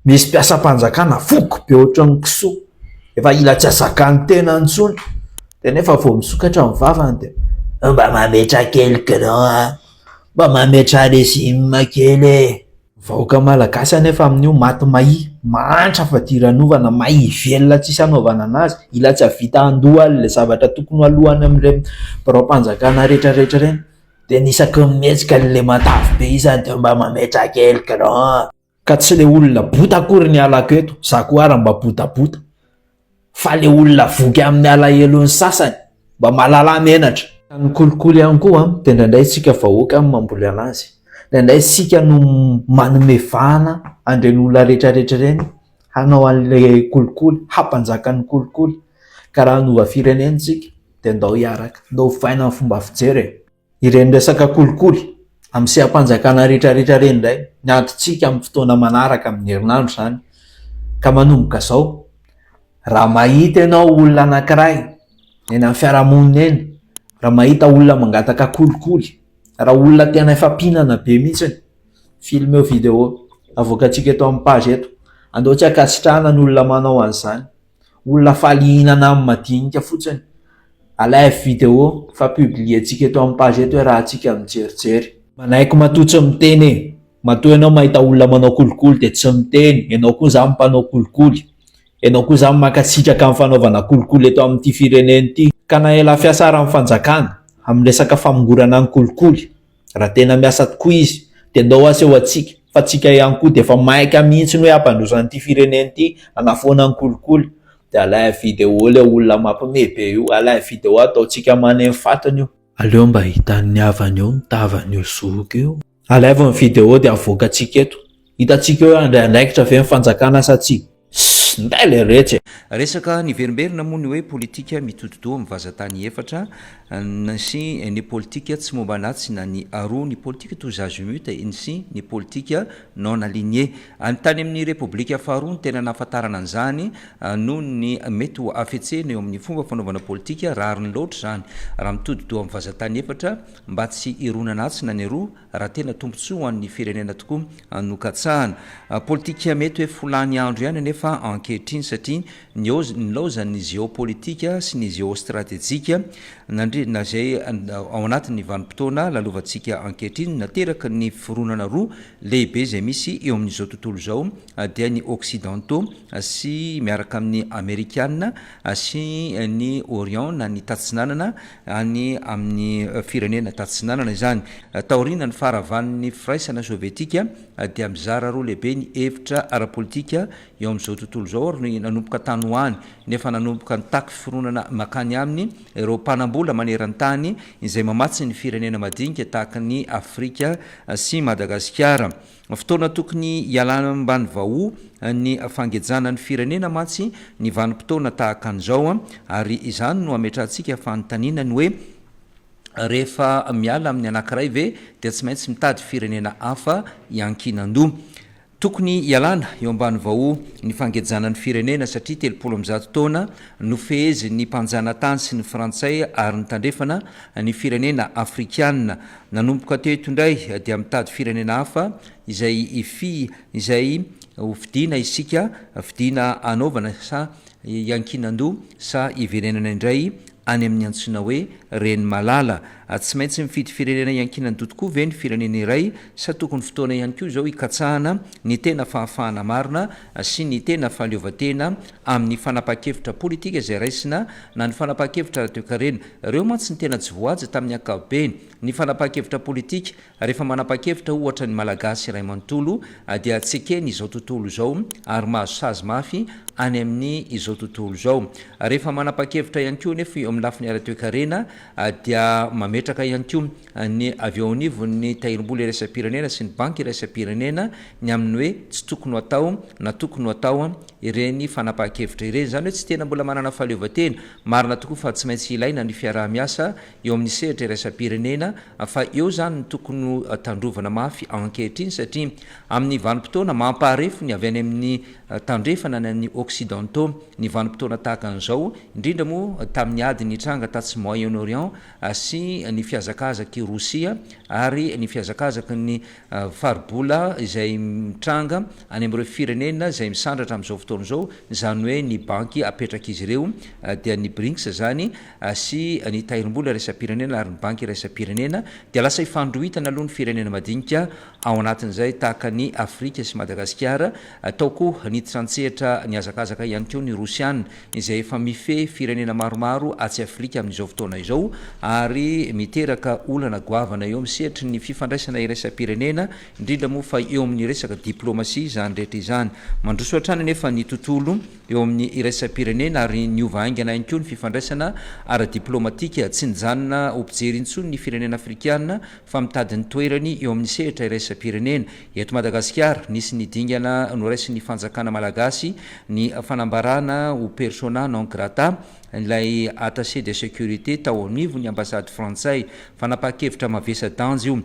misy mpiasam-panjakana foko be ohatran'ny kisoa efa ila tsy azakany tena antsony de nefa vao misokatra ny vavany de mba mametra kely grand mba mametra résime kely vahoaka malagasy anefa amin'io maty mahi mantra fa diranovana mahi velona tsisy anaovana anazy ila tsy avita andoha le zavatra tokony alohany amin'ireny mpanjakana rehetrarehetra reny de nisaky mihetsika le matavy be izany de mba mametra kely grand ka tsy le olona bota akory ny alako eto za koa ary mba botabota fa le olona voky amin'ny alahelo ny sasany mba malala menatra ny kolikoly ihany koa de indraindray tsika vahoaka mamboly anazy indraindray sika no manome vahana andreny olona rehetrarehetra reny hanao an'le kolikoly hampanjaka ny kolikoly ka raha nova firenentsika de ndao hiaraka ndao vaina ny fomba fijery ireny resaka kolikoly amin'ny seha-panjakana rehetrarehetra reny ndray ny antotsika amin'ny fotoana manaraka amin'ny herinandro zany ka manomboka zao raha mahita ianao olona anankiray eny amin'ny fiarahamonina eny raha mahita olona mangataka kolikoly raha olona tena efa pinana be mihitsiny film eo video avoakatsika eto amin'ny page eto andao tsy akasitrahana ny olona manao an'izany olona falihinana amin'ny madinika fotsiny live video fa publientsika eto amin'ny page eto hoe raha tsika mijerijery manaiky matotsy miteny matoa ianao mahita olona manao kolikoly de tsy miteny ianao koa zany mpanao kolikoly ianao koa zany makasitraka amin'ny fanaovana kolikoly eto amin'ity fireneny ity ka na ela fiasara amin'ny fanjakana amin'ny resaka famongorana ny kolikoly raha tena miasa tokoa izy de ndao aseho atsika fa tsika ihany koa de efa maika mihitsy hoe ampandrosanyity fireneny ity anafoana ny kolikoly de live video le olona mampime be io live video ataotsika maneny fatany io aleo mba hitan'ny avany eo nitavany io zoky io alaivo ny video de avoakatsika eto hitatsika eo andraidraikitra ve mifanjakana sa tsy nday le retsy resaka niverimberina moa ny hoe politika mitotodoa mivazatany efatra sy ny politika tsy momba anatsy na ny aroa ny politika tous azimuts sy ny politika non aligné tany amin'ny république faharoa ny tena nahafantarana an'izany noho ny mety ho afetsena eo amin'ny fomba fanaovana politika rariny loatra zany raha mitotodoa mivazatany efatra mba tsy irona anatsy na ny aroa raha tena tombontsoa ho an'ny firenena tokoa nokatsahana politika mety hoe folany andro ihany nefa ankehitriny satria nilaozany géopolitika sy ny géostratégique na zay ao anatin'ny vanim-potoana lalovantsika ankehitriny nateraka ny fironana roa lehibe zay misy eo amin'izao tontolo zao dia ny occidentaux sy miaraka amin'ny américaine sy ny orient na ny tatsinanana any amin'ny firenena tatsinanana izany taorina ny faravan'ny firaisana sovietika dia mizara roa lehibe ny hevitra arapolitika eo amin'izao tontolo zao ary nanomboka tany hoany nefa nanomboka nitaky fironana makany aminy ireo mpanambola maneran-tany izay mamatsy ny firenena madinika tahaka ny Afrika sy Madagasikara fotoana tokony ialana ambany vao ny fangejana ny firenena matsy ny vanim-potoana tahaka an'izao ary izany no ametrantsika fanontaniana ny hoe rehefa miala amin'ny anankiray ve dia tsy maintsy mitady firenena hafa iankinandoha tokony ialana eo ambany vao ny fangejana ny firenena satria 30 taona no fehezy ny mpanjana tany sy ny frantsay ary nitandrefana ny firenena afrikanina nanomboka teo itondray dia mitady firenena hafa izay fidina isika fidina anaovana sa iankinandoha sa iverenana indray any amin'ny antsona hoe reny malala tsy maintsy mifidy firenena iankinandoha tokoa ve ny firenena iray sa tokony fotoana ihany koa zao ikatsahana ny tena fahafahana marina sy ny tena fahaleovatena amin'ny fanapa-kevitra politika izay raisina na ny fanapa-kevitra toekarena ireo mantsy ny tena tsy voaja tamin'ny ankapobeny ny fanapa-kevitra politika rehefa manapa-kevitra ohatra ny malagasy iray manontolo dia tsekeny izao tontolo zao ary mahazo sazy mafy any amin'ny izao tontolo zao rehefa manapa-kevitra ihany koa nefa eo amin'ny lafiny ara-toekarena dia mametraka ihany koa ny avy eo anivon'ny tahirim-bola iraisam-pirenena sy ny banky iraisam-pirenena ny amin'ny hoe tsy tokony atao na tokony atao ireny fanapahan-kevitra ireny, zany hoe tsy tena mbola manana fahaleovan-tena, marina tokoa fa tsy maintsy ilaina ny fiaraha-miasa eo amin'ny sehatra iraisam-pirenena, fa eo zany ny tokony tandrovana mafy ankehitriny, satria amin'ny vanim-potoana mampaharefo ny avy any amin'ny tandrefana ny occidentaux ny vanim-potoana tahaka an'izao, indrindra moa tamin'ny ady ny tranga tatsy Moyen-Orient sy ny fihazakazaky Rosia ary ny fihazakazaky ny faribola izay mitranga any amin'ireo firenena izay misandratra amin'izao fotoana izao, zany hoe ny banky apetraka izy ireo dia ny BRICS zany sy ny tahirim-bola iraisam-pirenena ary ny banky iraisam-pirenena, dia lasa ifandrohitana aloha ny firenena madinika ao anatin'izay tahaka ny Afrika sy Madagasikara, atao koa niditra an-tsehatra ny hazakazaka ihany koa ny Rosiana izay efa mifehy firenena maromaro atsy Afrika amin'izao fotoana izao, ary miteraka olana goavana eo amin'ny sehatry ny fifandraisana iraisam-pirenena, indrindra moa fa eo amin'ny resaka diplomasia zany rehetra izany. Mandroso hatrany nefa ny tontolo eo amin'ny iraisam-pirenena ary niova haingana ihany koa ny fifandraisana ara-diplomatika, tsy nijanona ho mpijery intsony ny firenena afrikana fa mitady ny toerany eo amin'ny sehatra iraisam-pirenena. Eto Madagasikara nisy nidingana noraisin'ny fanjakana malagasy ny fanambarana ho persona non grata ilay attaché de sécurité tao anivo ny ambassady frantsay, fanapahan-kevitra mavesa-danja io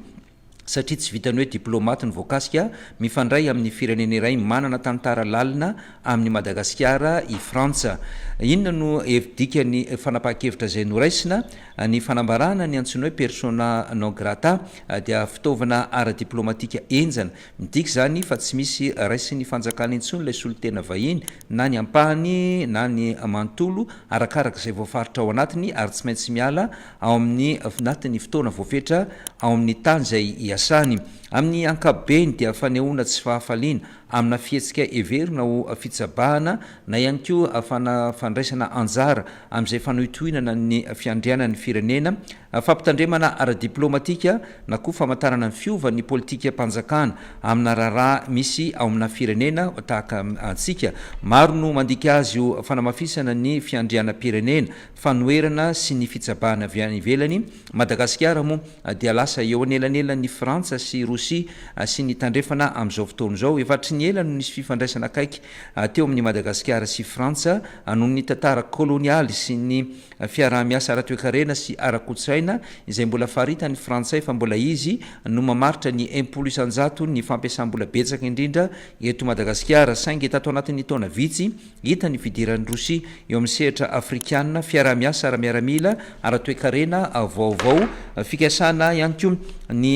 satria tsy vitany hoe diplomate ny voakasika mifandray amin'ny firenena iray manana tantara lalina amin'ny Madagasikara i Frantsa. Inona no evidikany fanapahan-kevitra izay noraisina? Ny fanambarana ny antsoina hoe persona non grata dia fitaovana ara-diplomatika enjana, midika zany fa tsy misy raisin'ny fanjakana intsony ilay solotena vahiny na ny ampahany na ny manontolo arakaraka izay voafaritra ao anatiny, ary tsy maintsy miala ao amin'ny anatin'ny fotoana voafetra ao amin'ny tany izay iasany. Amin'ny ankapobeny dia fanehoana tsy fahafaliana amina fihetsika everina ho fitsabahana na ihany koa fandraisana anjara amin'izay fanohitohinana ny fiandrianan'ny firenena, fampitandremana ara-diplomatika na koa famantarana ny fiovan'ny politika mpanjakana amina raharaha misy ao amina firenena tahaka antsika. Maro no mandika azy io fanamafisana ny fiandrianam-pirenena, fanoherana sy ny fitsabahana avy any ivelany. Madagasikara moa dia lasa eo anelanelan'ny Frantsa sy Rosia sy ny tandrefana amin'izao fotoana izao, efa hatry ny ela no nisy fifandraisana akaiky teo amin'ny Madagasikara sy Frantsa noho ny tantara kolonialy sy ny fiaraha-miasa ara-toekarena sy ara-kolontsaina izay mbola faritany frantsay, fa mbola izy no mamaritra ny impolo isan-jato ny fampiasam-bola betsaka indrindra eto Madagasikara, saingy tato anatin'ny taona vitsy hita ny fidiran'ny Rosia eo amin'ny sehatra afrikana, fiaraha-miasa ara-miaramila ara-toekarena vaovao, fikasana ihany koa ny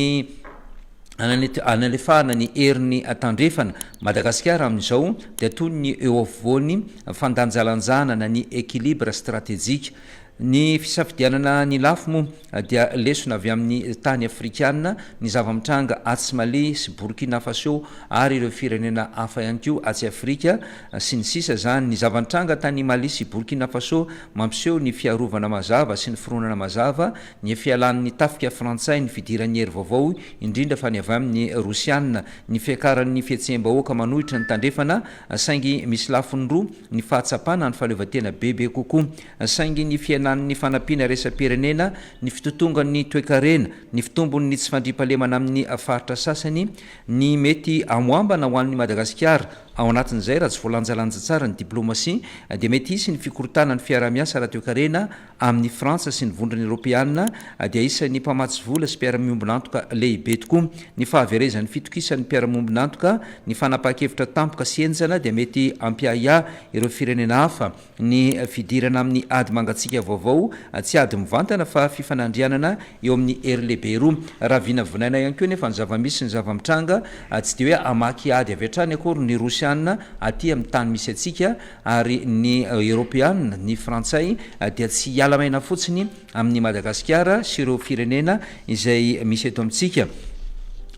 analefahana ny herin'ny tandrefana. Madagasikara amin'izao dia toy ny eo afovoany fandanjalanjanana ny équilibre stratégique. Ny fisafidianana ny lafo moa dia lesona avy amin'ny tany afrikana, ny zava-mitranga atsy Mali sy Burkina Faso ary ireo firenena hafa ihany koa atsy Afrika sy ny sisa zany. Ny zava-mitranga tany Mali sy Burkina Faso mampiseho ny fiarovana mazava sy ny fironana mazava, ny fialan'ny tafika frantsay, ny fidiran'ny hery vaovao indrindra fa ny avy amin'ny Rosiana, ny fiakaran'ny fietsembahoaka manohitra ny tandrefana, saingy misy lafony roa ny fahatsapana ny fahaleovantena bebe kokoa, saingy ny ny fanampiana iraisam-pirenena, ny fitotongan'ny toekarena, ny fitombon'ny tsy fandriampahalemana amin'ny faritra sasany, ny mety amoambana ho an'ny Madagasikara ao anatin'izay raha tsy voalanjalanja tsara ny diplomasia, dia mety hisy ny fikorotana ny fiaraha-miasa ara-toekarena amin'ny Frantsa sy ny vondrany Eoropeana, dia isan'ny mpamatsy vola sy mpiara-miombonantoka lehibe tokoa. Ny fahaverezan'ny fitokisan'ny mpiara-miombonantoka, ny fanapahan-kevitra tampoka sy enjana dia mety ampiahiahy ireo firenena hafa. Ny fidirana amin'ny ady mangatsika vaovao tsy ady mivantana fa fifanandrianana eo amin'ny hery lehibe roa. Raha vinavinaina ihany koa nefa ny zava-misy sy ny zava-mitranga tsy dia hoe amaky ady avy hatrany akory ny Rosiana aty amin'ny tany misy atsika, ary ny Eoropeana, ny Frantsay dia tsy hiala maina fotsiny amin'ny Madagasikara sy ireo firenena izay misy eto amintsika.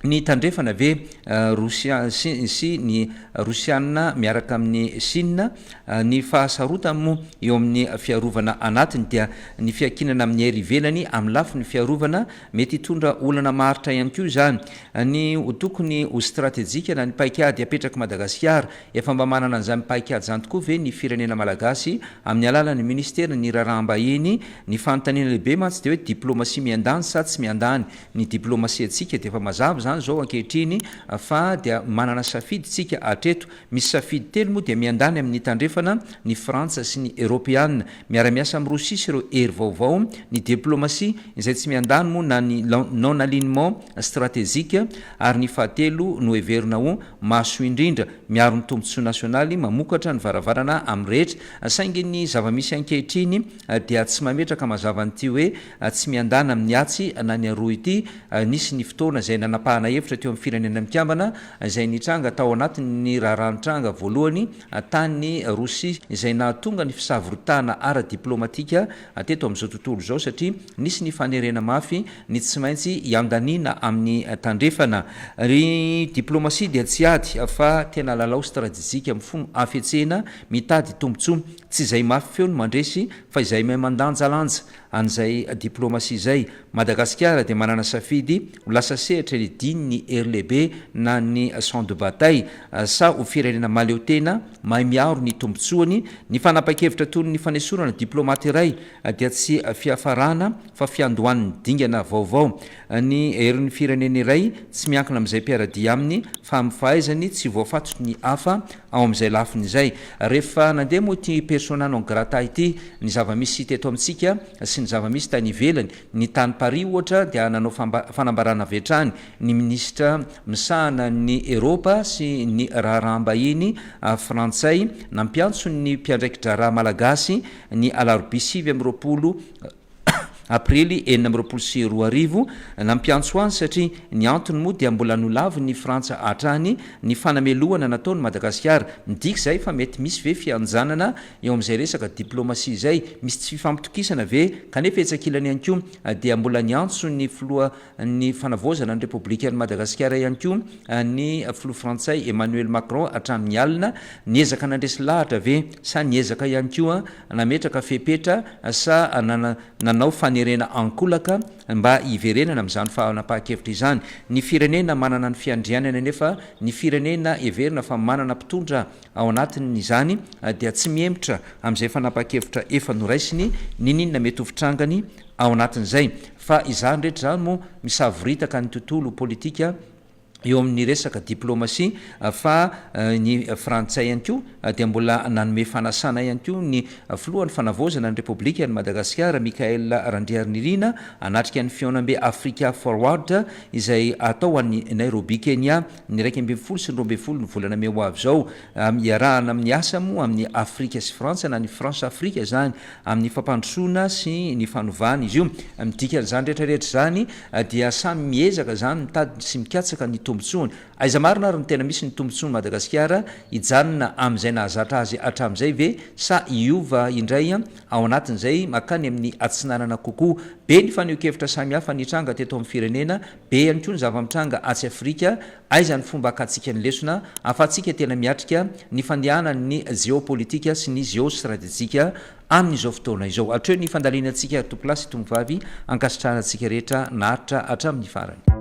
Ny tandrefana ave Rosia sy ny Rosiana miaraka amin'ny Chine, ny fahasarotany moa eo amin'ny fiarovana anatiny dia ny fiankinana amin'ny hery ivelany amin'ny lafo ny fiarovana mety hitondra olana maharitra ihany koa zany. Ny tokony ho stratéjika na ny paikady apetraka Madagasikara, efa mba manana an'izany paikady zany tokoa ve ny firenena malagasy amin'ny alalan'ny ministera ny raharaha-mbahiny, ny fanontaniana lehibe mantsy dia hoe diplomasia miandany sa tsy miandany. Ny diplomasia antsika dia efa mazava zany zao ankehitriny fa dia manana safidy tsika atreto misy safidy telo moa dia miandany amin'ny tandrefana ny frantsa sy ny européanna miara-miasa amin'ny rosia sy ireo hery vaovao ny diplomatie izay tsy miandany moa na ny non alignement stratégique ary ny fahatelo no heverina ho maso indrindra miaro ny tombontsoa nasionaly mamokatra ny varavarana amin'ny rehetra saingy ny zavamisy ankehitriny dia tsy mametraka mazava nyity hoe tsy miandana amin'ny atsy na ny aroa ity nisy ny fotoana izay nanapahana hevitra teo amin'ny firenena mikambana izay nitranga tao anatin'ny raharanotranga voalohany tany rosia izay nahatonga ny fisavorotana ara-diplomatika teto amin'izao tontolo zao satria nisy ny fanerena mafy ny tsy maintsy ianganina amin'ny tandrefana ry diplomatie dia tsy ady fa tena lalao stratégique amin'ny fomba afetsena mitady tombontsoa tsy izay mafy feo no mandresy fa izay mahay mandanjalanja an'izay diplomatie zay Madagasikara dia manana safidy ho lasa sehatra ny diny ny hery lehibe na ny champ de bataille sa ho firenena maleo tena mahay miaro ny tombontsoany ny fanapa-kevitra toy ny fanesorana diplomate iray dia tsy fiafarana fa fiandohan'ny dingana vaovao ny herin'ny firenena iray tsy miankina amin'izay mpiaradia aminy fa amin'ny fahaizany tsy voafatotry ny hafa ao amin'izay lafiny izay rehefa nandeha moa ty persona non grata ity ny zavamisy teto amintsika sy ny zavamisy tany ivelany ny tany Paris ohatra dia nanao fanambarana avetrany ny ministra misahana ny Eropa sy ny raharaham-bahiny frantsay nampiantso ny mpiandraikitra raha malagasy ny alarobia 2020 aprily 2024 nampiantso any satria ny antony moa dia mbola nolavo ny frantsa hatrany ny fanamelohana nataony Madagasikara midika zay fa mety misy ve fianjanana eo amin'izay resaka diplomatie zay misy tsy fifampitokisana ve kanefa etsakilany ihany koa dia mbola niantso ny filoha ny fanavozana ny républicaine Madagasikara ihany koa ny filoha frantsay Emmanuel Macron hatramin'ny alina niezaka nandresy lahatra ve sa niezaka ihany koa nametraka fepetra sa nanao nerena ankolaka mba iverenana amin'izany fanapa-kevitra izany ny firenena manana ny fiandrianana nefa ny firenena everina fa manana mpitondra ao anatin'izany dia tsy miemitra amin'izay fanapa-kevitra efa noraisiny ninina mety hofitrangany ao anatin'izay fa izany rehetra zany moa misavoritaka ny tontolo politika eo amin'ny resaka diplomatie fa ny frantsay ihany koa dia mbola nanome fanasana ihany koa ny filohan'ny fanavozana ny république ny Madagasikara Mikael Randrianirina anatrika ny fionambe Africa Forward izay atao any Nairobi Kenya ny 12 sy 12 ny volana may ho avy zao iarahana amin'ny asa moa amin'ny Afrika sy Frantsa na ny France Afrika zany amin'ny fampandrosoana sy ny fanovana izy io midika an'izany rehetrarehetra zany dia samy miezaka zany mitady sy mikatsaka ny tombontsoany aiza marina ary ny tena misy ny tombontsoany Madagasikara ijanona amin'izay nahazatra azy hatramin'izay ve sa iova indray ao anatin'izay makany amin'ny atsinanana kokoa be ny faneho-kevitra samihafa nitranga teto amin'ny firenena be ihany koa ny zava-mitranga atsy Afrika aiza ny fomba akatsika ny lesona afatsika tena miatrika ny fandehanany géopolitika sy ny géostratégique amin'izao fotoana izao atreo ny fandalianantsika to plasy tombovavy ankasitrahanantsika rehetra naritra hatramin'ny farany